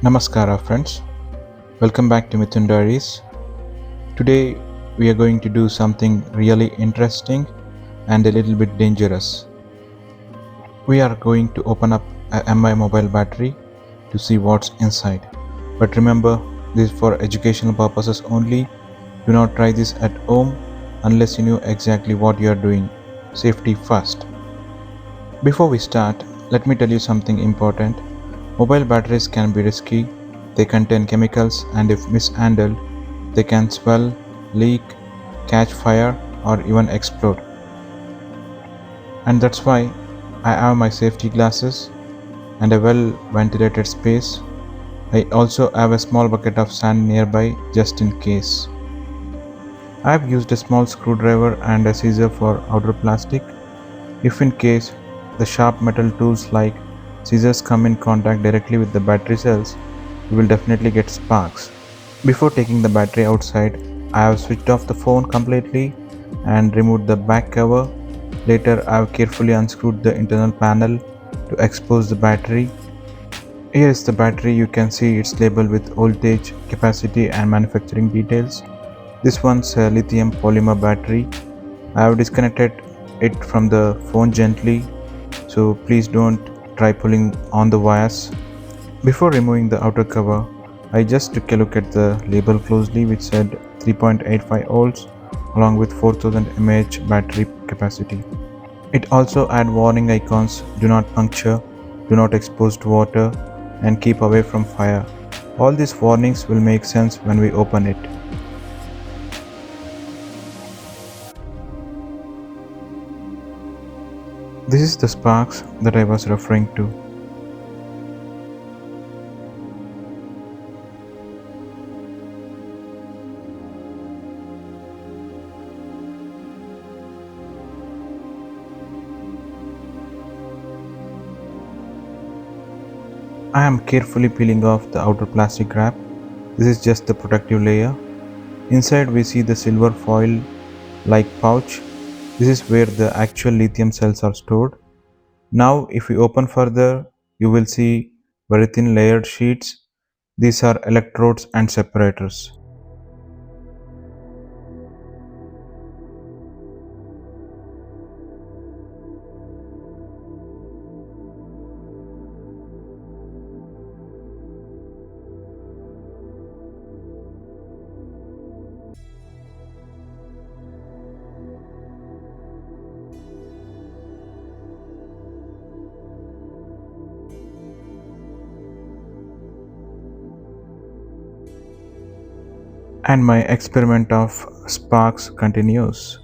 Namaskara, friends. Welcome back to Mithun Diaries. Today, we are going to do something really interesting and a little bit dangerous. We are going to open up a MI mobile battery to see what's inside. But remember, this is for educational purposes only. Do not try this at home unless you know exactly what you are doing. Safety first. Before we start, let me tell you something important. Mobile batteries can be risky. They contain chemicals, and if mishandled, they can swell, leak, catch fire, or even explode. And that's why I have my safety glasses and a well ventilated space. I also have a small bucket of sand nearby just in case. I have used a small screwdriver and a scissor for outer plastic. If in case the sharp metal tools like scissors come in contact directly with the battery cells, you will definitely get sparks. Before taking the battery outside, I have switched off the phone completely and removed the back cover. Later, I have carefully unscrewed the internal panel to expose the battery. Here is the battery. You can see its label with voltage, capacity, and manufacturing details. This one's a lithium polymer battery. I have disconnected it from the phone gently, so please don't try pulling on the wires. Before removing the outer cover, I just took a look at the label closely, which said 3.85 volts along with 4000 mAh battery capacity. It also had warning icons: do not puncture, do not expose to water, and keep away from fire. All these warnings will make sense when we open it. This is the sparks that I was referring to. I am carefully peeling off the outer plastic wrap. This is just the protective layer. Inside we see the silver foil like pouch. This is where the actual lithium cells are stored. Now if we open further, you will see very thin layered sheets. These are electrodes and separators. And my experiment of sparks continues.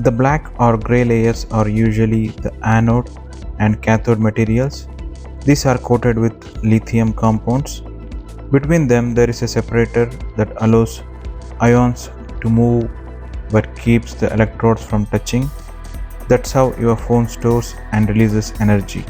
The black or gray layers are usually the anode and cathode materials. These are coated with lithium compounds. Between them, there is a separator that allows ions to move but keeps the electrodes from touching. That's how your phone stores and releases energy.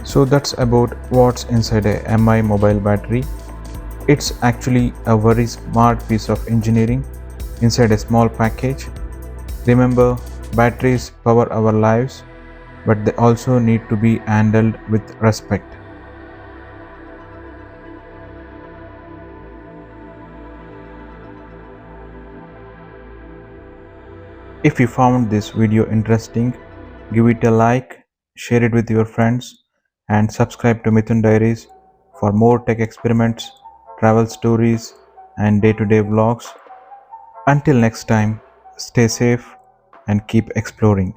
So that's about what's inside a MI mobile battery. It's actually a very smart piece of engineering inside a small package. Remember, batteries power our lives, but they also need to be handled with respect. If you found this video interesting, give it a like, share it with your friends, and subscribe to Mithun Diaries for more tech experiments, travel stories, and day-to-day vlogs. Until next time, stay safe and keep exploring.